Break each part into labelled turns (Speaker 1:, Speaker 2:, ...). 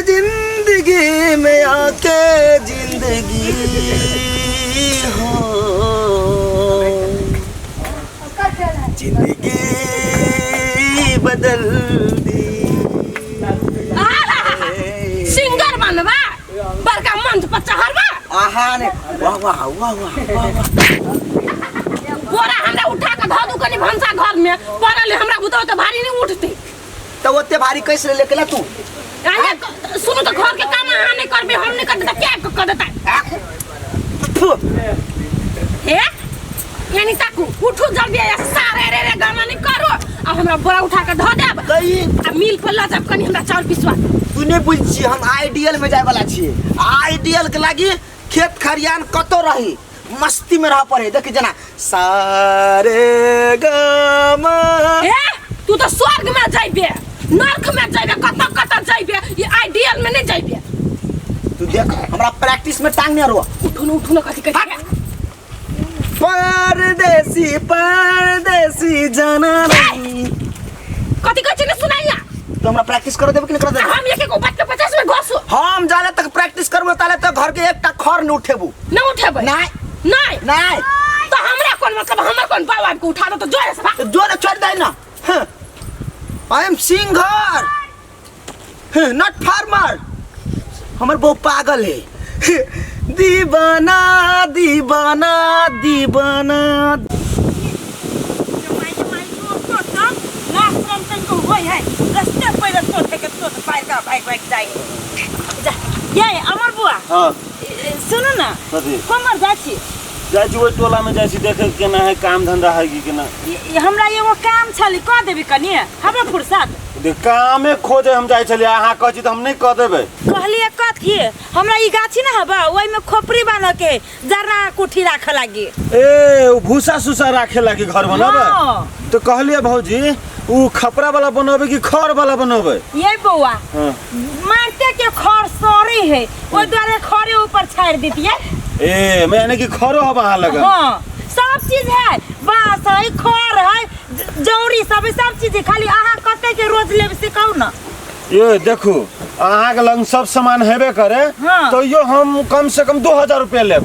Speaker 1: जिंदगी में आके जिंदगी हो जिंदगी बदल दी।
Speaker 2: सिंगर बनवा बड़का मंच पर चढ़वा।
Speaker 1: आहा ने वाह वाह वाह वाह वाह
Speaker 2: बोरा हमरा उठा के धो दू कनी भंसा घर में पड़ल हमरा बुतो तो भारी नहीं उठती।
Speaker 1: तो ओते भारी कैसे लेके ला तू?
Speaker 2: सुनो तो घर के काम अहाँ नहीं करबे हम नहीं करते क्या कर देता हे यानी ताकू उठो जल्दी या सारे रे गाना नहीं करो अब हमरा बोरा उठा के धो देब आ मिल पर ला जब कनी हमरा चाउर पिसवा।
Speaker 1: तू नहीं बुझी हम आइडियल में जाए वाला छी। आइडियल के लागी खेत खरियान कतो रही मस्ती में रह पड़े देख जना सारे गमा।
Speaker 2: तू तो स्वर्ग में जाइबे नरक में जाइबे कत कत जाइबे ये आइडियल में नहीं जाइबे।
Speaker 1: तू देख हमरा प्रैक्टिस में टांग नहीं रो।
Speaker 2: उठो न कथि कथि
Speaker 1: परदेसी परदेसी जाना नहीं
Speaker 2: कथि कथि ने सुनाइया।
Speaker 1: तो हमरा प्रैक्टिस कर देबे कि नहीं कर देबे?
Speaker 2: हम एक को बात के 50 में घसो
Speaker 1: हम जाले तक प्रैक्टिस करबो ताले तो घर के एकटा खर न उठेबू
Speaker 2: न उठेबे
Speaker 1: नहीं
Speaker 2: नहीं
Speaker 1: नहीं
Speaker 2: तो हमरा कौन मतलब हमर कौन बाबा को उठा दो तो जोरे से भाग
Speaker 1: जोरे छोड़ दे ना। I am singer not farmer. हमर बहु पागल है दीवाना दीवाना दीवाना।
Speaker 3: ये अमर बुआ
Speaker 4: हाँ
Speaker 3: सुनो ना कमर जाची
Speaker 4: जाची वो टोला में जाची देखे केना है काम धंधा है कि केना।
Speaker 3: हमरा एगो काम छली क देबी कनी हमरा फुर्सत
Speaker 4: दे कामे खोजे हम जाय छलिए अहाँ कहछी त हम नहीं क देबे।
Speaker 3: कहलिए कत की हमरा ई गाछी ना हबा ओइ में खोपड़ी बना के जरा कुठी राख लागी
Speaker 4: ए भूसा सुसा राखे लागी घर बनाबे तो कहलिए भौजी उ खपरा वाला बनोबे कि खर वाला बनोबे?
Speaker 3: ये बउआ मारते के खर सॉरी है ओइ द्वारे खरे ऊपर छाड़ दीतिए।
Speaker 4: ए मैंने कि खरो हवा वहां लगा।
Speaker 3: हां सब चीज है बांस है खर है जौरी सब चीज है खाली आहा कते के रोज लेब सिखाऊ ना।
Speaker 4: ये देखो अहाँ के लंग सब सामान हेबे करे
Speaker 3: हाँ।
Speaker 4: तो यो हम कम से कम 2000 रुपया लेब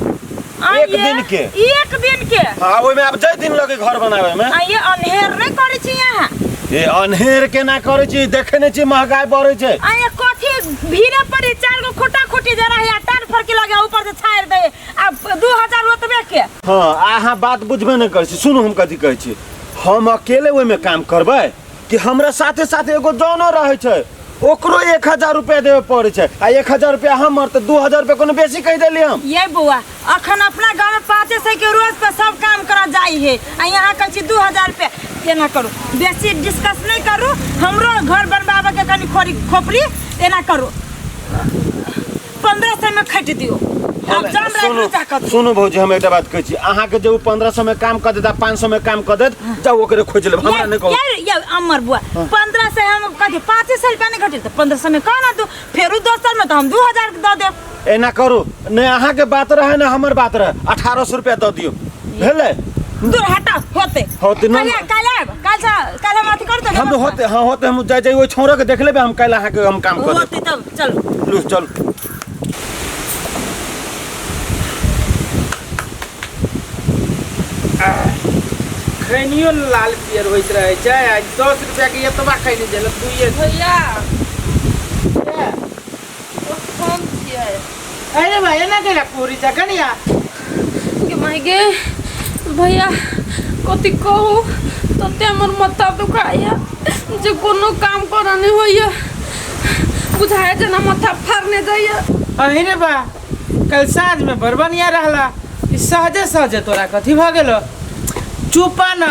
Speaker 4: एक दिन के।
Speaker 3: एक दिन के
Speaker 4: हां ओइ में अब जय दिन लगे घर बनावे में।
Speaker 3: ये अनहेर नहीं करे छी यहाँ
Speaker 4: ए अनहेर के ना करे छी देखे नहीं छी महंगाई बढ़े छे।
Speaker 3: ये कथी भीड़े पड़ी चार गो खोटा खोटी जरा है टान फर के लगे ऊपर से छाड़ दे अब 2000 ओतबे के।
Speaker 4: हां अहाँ बात बुझबे नहीं कर छी। सुनो हम कथि कहै छी हम अकेले ओइ में काम करबै कि हमरा साथे साथे एगो जनो रहे छे ओकरो 1000 रुपया देवे पड़े छे आ 1000 रुपया हमर त 2000 रुपया कोनो बेसी कह देली हम।
Speaker 3: ये बुआ अखन अपना गांव में 500 के रोज पे सब काम करा जाई है आ यहाँ कह छी 2000 रुपया एना करू बेसी डिस्कस नहीं करू हमरो घर बनवाबे के कनी खोपड़ी एना करू 1500 में खट दियो। अब जाम
Speaker 4: सुनो
Speaker 3: रख
Speaker 4: सुनो भौजी हम एकटा बात कहै छी अहाँ के जो 1500 में काम कर देता 500 में काम कर देत जाओ ओकरे खोज लेब हमरा नहीं कहू।
Speaker 3: यार अमर बुआ 1500 हम कथि 500 रुपया नहीं घटे त 1500 में कहना तू फेरू दोसर में तो हम 2000 द देब।
Speaker 4: एना करू ने अहाँ के बात रहे ना हमर बात रहे 1800 रुपया द दियो भेले।
Speaker 3: दूर हटा होते
Speaker 4: ना
Speaker 3: काल हम अथी कर दे
Speaker 4: हम होते हां होते हम जाय ओइ छोरो के देख लेबे हम काल अहाँ के हम काम कर देब।
Speaker 3: होते तब चल
Speaker 4: लू चल
Speaker 5: खैनियो लाल पियर होइत रहे छै 10 रुपया के एतबा खैनी देल दुइए
Speaker 2: भैया कौन छियै
Speaker 5: अरे भाई एना केला पूरी जकनिया
Speaker 2: के मायगे भैया कथि कहू तते हमर माथा दुखाया जे कोनो काम करने होइया बुझाए जना माथा फाड़ने जाइया।
Speaker 5: अहिने बा कल साँझ में बरबनिया रहला ई सहजे सहजे तोरा कथि भ गेलो चुपा न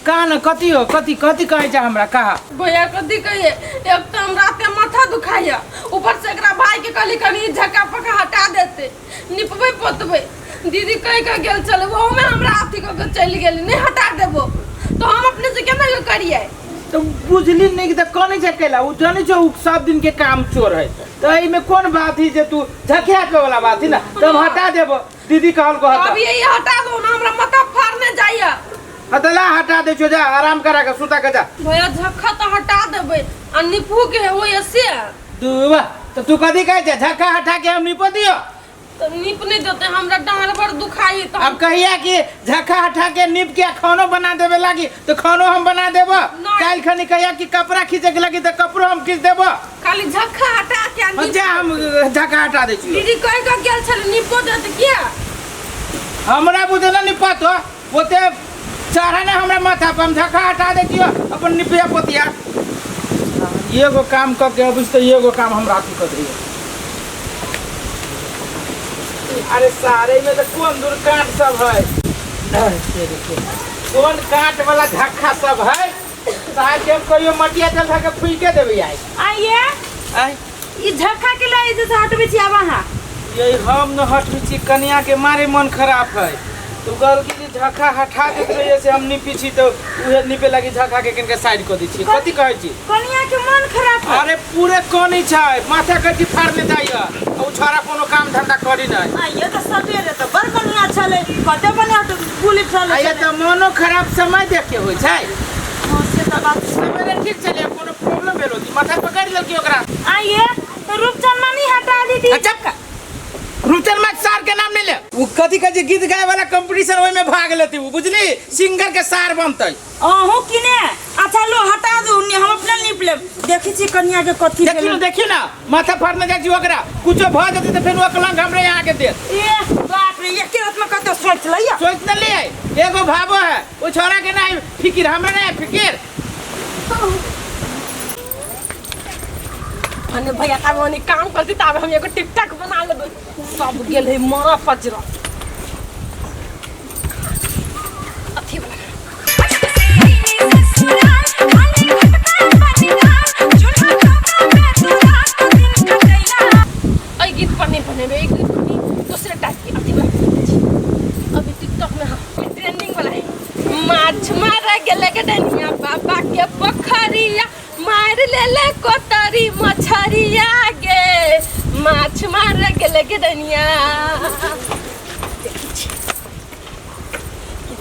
Speaker 5: कान कथि हो कथि कथि कहै छ हमरा कहा
Speaker 2: भैया कथि कहिए एक तो हम रात में माथा दुखाया ऊपर से एकरा भाई के कहली कनी झका पका हटा देते निपबे पोतबे दीदी कह के गेल चले वो में हमरा अथी के चल गेली नहीं हटा देबो तो हम अपने से केना करिए।
Speaker 5: तो बुझली नहीं कि त कने झकेला उ जाने छ उ सब दिन के काम चोर है तो एई में कौन बात है जे तू झकिया के वाला बात है ना तब हटा देबो दीदी कहल को हटा
Speaker 2: अभी यही हटा दो ना हमरा माथा फाड़ने जाइया।
Speaker 5: हतला हटा दे जा आराम करा के सुता के जा
Speaker 2: भैया झक्का तो हटा देबे आ निपू के हो ऐसे
Speaker 5: दुबा तो तू कथी कहै छै झक्का हटा के हम निपो दियो
Speaker 2: तो नीप नहीं देते हमरा डांड बड़ दुखाई तो
Speaker 5: अब कहिया कि झक्का हटा के नीप के खानो बना देवे लागी तो खानो हम बना देबो
Speaker 2: नहीं।
Speaker 5: काल खनी कहिया कि कपड़ा खींचे के लगी तो कपड़ो हम खींच देबो
Speaker 2: खाली झक्का हटा के
Speaker 5: और जा हम झक्का हटा दै छी
Speaker 2: दीदी कह के गेल छल नीपो देते किया
Speaker 5: हमरा बुझे ना निपा तो ओते चढ़ा ने हमरा माथा पर हम झक्का हटा दे दियो अपन निपिया पोतिया एगो काम क के अब तो एगो काम हम रात कर दियो अरे सारे में तो कौन दूर काट सब है कौन काट वाला झक्का सब है साहब के कहियो मटिया चल के फूके देबे
Speaker 3: आइए
Speaker 5: आई
Speaker 3: ई झक्का के ले जे हटबे छी आब अहाँ
Speaker 5: ये हम न हटबी छी कन्या के मारे मन खराब है तू कहल कि झक्का हटा के जैसे हम निपी छी तो उहे निपे लगी झक्का के किनके साइड कर दी छी कथी कहै छी
Speaker 3: कनिया के मन खराब है
Speaker 5: अरे पूरे कोनी छै माथा कटी फाड़ने जाइए ओ छोरा कोनो काम धंधा करी नहीं
Speaker 3: आइए तो सवेरे तो बड़ बढ़िया छले कते बढ़िया तो पुलिस चले
Speaker 5: आइए तो मनो खराब समय देख के होय छै
Speaker 3: हां से तो बात
Speaker 5: सवेरे ठीक चले कोनो प्रॉब्लम भेलो दी माथा पकड़ लेलकी ओकरा
Speaker 3: आइए तो रूपचंद मानी हटा दी थी
Speaker 5: अच्छा रुचल मत सार के नाम नहीं ले वो कथी कथी गीत गाय वाला कंपटीशन ओय में भाग लेती वो बुझली सिंगर के सार बनतै
Speaker 3: अहू किने अच्छा लो हटा दू हम अपना निप लेब देखी छी कन्या के कथी
Speaker 5: देखी ना माथा फाड़ने जाइ छी ओकरा कुछो भ जेतै त फेर ओकलंग हमरे यहाँ के दे
Speaker 3: ए बाप रे एक रात में कते सोच लइया
Speaker 5: सोच न ले एगो भाबो है ओ छोरा के नहीं फिकिर हमरा नहीं फिकिर
Speaker 2: अने भैया का मनी काम करती तब हम एगो टिकटॉक बना लेबै सब गेल है मरा पजरा अथी वाला आई गीत पर नहीं बने एक गीत दूसरे टाइप की अथी वाला अभी टिकटॉक में हम ट्रेंडिंग वाला है माछ मारा गेले के डनिया बाबा के पोखरिया मार ले कोतरी मछरिया गे माछ मार गेले के डनिया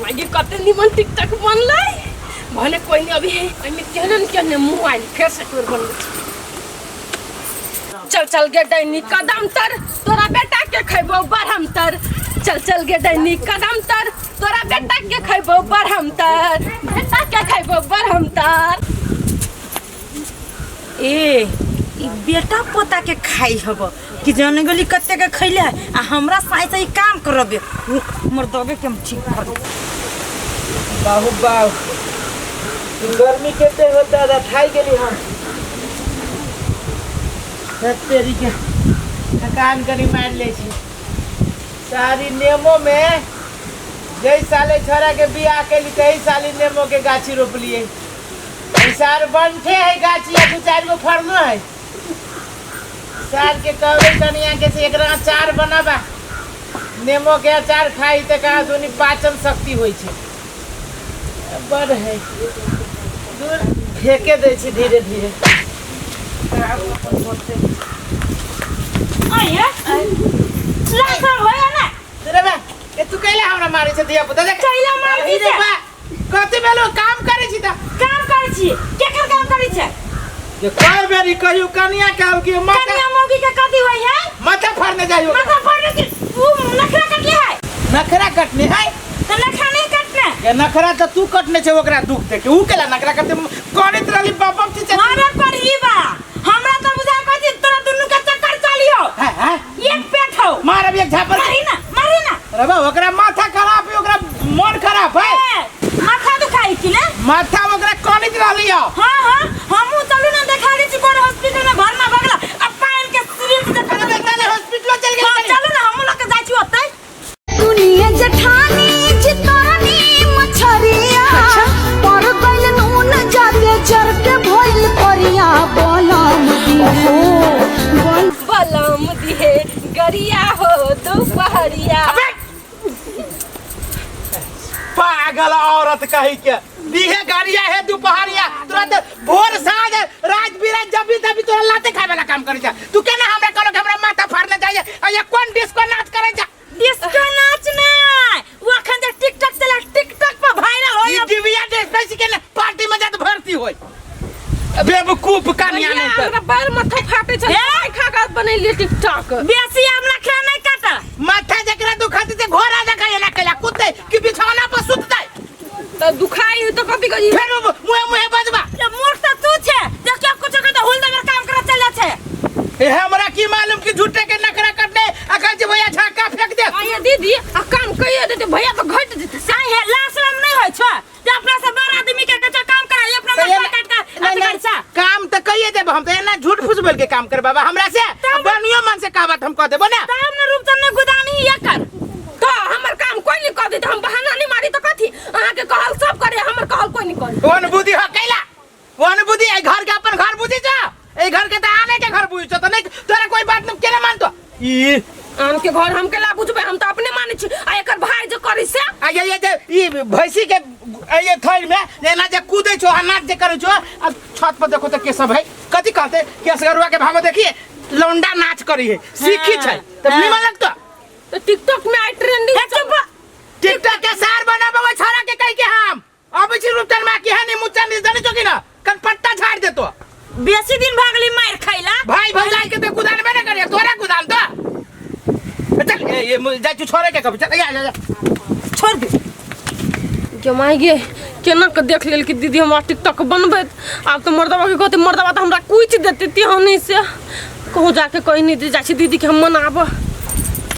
Speaker 2: मागी कते निमन टिकटॉक बनलै भने कोई नहीं अभी एमे केहन मोबाइल फेर से तोर बनल चल चल गे डैनी कदम तर तोरा बेटा के खैबो बरहम तर चल चल गे डैनी कदम तर तोरा बेटा के खैबो बरहम तर बेटा के खैबो बरहम तर
Speaker 3: ए ई बेटा पोता के खाई हब कि जाने गली कते के खैले आ हमरा साई साई काम करबे हमर दबे के हम ठीक कर
Speaker 5: बाबू बाबू गर्मी केते होता है खाई गेली हम तेरी के थकान करी मार ले छी सारी नेमो में जई साले छोरा के बियाह केली तई साली नेमो के गाछी रोपलिए सार बनते है गाछिया दू चार गो फरलो है सार के कहबे कनिया के से एकरा अचार बनाबा नेमो के अचार खाई त कहा सुनी पाचन शक्ति होई छै बड़ है दूर फेंके दे छी धीरे धीरे
Speaker 3: आइए लासा होया ना
Speaker 5: रे बा ए तू कैला हमरा मारे से दिया पुता देख
Speaker 3: कैला मार दी
Speaker 5: रे बा कते बेलो काम करे छी त
Speaker 3: काम करै छी केकर काम करै छै
Speaker 5: जे कई बेरी कहियो कनिया कहल कि माथा
Speaker 3: कन्या मोगी के कथी होय है
Speaker 5: माथा फाड़ने जाइयो
Speaker 3: माथा फोड़ने की वो नखरा कटले है
Speaker 5: नखरा कटने है
Speaker 3: तो नखरा नहीं कटना
Speaker 5: ये नखरा त तू कटने छे ओकरा दुख दे के ऊ केला नखरा करते कोनित रहली बापम छी
Speaker 3: मारे पर ही बा हमरा तो बुझा कथी तोरा दुनु के चक्कर चलियो
Speaker 5: हां
Speaker 3: एक पेट हो
Speaker 5: मार अब एक झापर
Speaker 3: मारी ना
Speaker 5: रे बा ओकरा माथा खराब है ओकरा मन खराब है
Speaker 3: माथा दुखाई कि ना
Speaker 5: माथा ओकरा कोनित रहली हो
Speaker 3: हां हमहु चलू ना देखा ली छी कोन हॉस्पिटल में भरना भगला अब पाइन के सिरिंज देखा
Speaker 5: अरे तने हॉस्पिटल चल गेल
Speaker 3: चलू ना हम लोग के जाई छी ओतै
Speaker 6: दुनिया जठानी जितानी मछरिया पर गइल नून जाके जर के भइल परिया बलम
Speaker 2: बलम दिहे गरिया हो दोपहरिया
Speaker 5: पागल औरत कही के दीहे गाड़िया है दोपहरिया तुरंत भोर साँझ रात बिरात जब भी तभी तोरा लाते खाए वाला काम करे जा तू केना हमरा कोनो हमरा माथा फाड़ने जाइए आ ये कौन डिस्को नाच करे जा
Speaker 3: डिस्को नाच ना वो अखन जे टिकटॉक चला टिकटॉक पर वायरल
Speaker 5: ई
Speaker 3: होय
Speaker 5: दिव्या डिस्को के ना पार्टी में जात भर्ती होय बेवकूफ कन्या
Speaker 2: भैया,
Speaker 5: नहीं
Speaker 2: हमरा पैर माथा फाटे छै
Speaker 3: ए!
Speaker 2: खा खा बनैलिए टिकटॉक।
Speaker 3: बेसी हमरा खे नहीं काटा।
Speaker 5: माथा जकरा दुखाती ते घोड़ा जका ना केला कुत्ते कि बिछौना पर सुततै
Speaker 2: तो दुखाई तो कथी कही
Speaker 5: फेर मुहे मुहे बजबा।
Speaker 3: ये मूर्ख तो तू छे जे क्या कुछ कहता हुल दबर काम करे चले छे।
Speaker 5: ए हमरा की मालूम कि झूठे के नखरा करने अकल जे भैया झाका फेंक दे।
Speaker 2: आये दीदी आ काम कहिए देते भैया तो घट देते।
Speaker 3: सही है लाशरम नहीं होय छ जे अपना से बड़ आदमी के कच्चा काम कराई अपना मत काट का अच्छा
Speaker 5: काम तो कहिए देब हम तो एना झूठ फूस बोल के काम कर बाबा हमरा से बनियो मन से कहबत हम कह देबो ना।
Speaker 3: त हमने रूप तने गुदानी ये कर
Speaker 2: तो हमर काम कोई नहीं कर देते हम बहाना नहीं मारी तो कथी अहाँ के कहल सब करे हमर कहल कोई नहीं करे।
Speaker 5: वन बुद्धि हो कैला वन बुद्धि ए घर के अपन घर बुद्धि छ ए घर के त आने के घर बुझ छ त नहीं तोरा कोई बात न केना मानतो ई
Speaker 2: आन के घर हम केला बुझबे हम तो अपने माने छी आ एकर भाई जो करी से
Speaker 5: आ ये ई भैंसी के ये थैर में एना जे कूदे छो अनाज जे करे छो अब छत पर देखो त के सब है कथी कहते केसगरुआ के भागो देखिए लौंडा नाच करी है सीखी छै त निमन लगतो
Speaker 2: तो टिकटॉक में आई ट्रेंडिंग चुप
Speaker 5: टिकटॉक के सार बनाबो छोरा के कह के हम अब छी रूपचन मा की हनी मुच्चा नि जानि छो कि ना कन पट्टा झाड़ देतो
Speaker 3: बेसी दिन भागली मार खाइला
Speaker 5: भाई भौजाई के तो गुदान बने करे तोरा गुदान तो चल ये जा तू छोरे के कब चल जा
Speaker 3: छोड़ दे
Speaker 2: जमाई गे केना के देख लेल कि दीदी हमरा टिकटॉक बनबे अब तो मर्दवा के कहते मर्दवा तो हमरा कुछ देते ती हनी से कहूं जाके कहीं नहीं जा छी दीदी के हम मनाबो।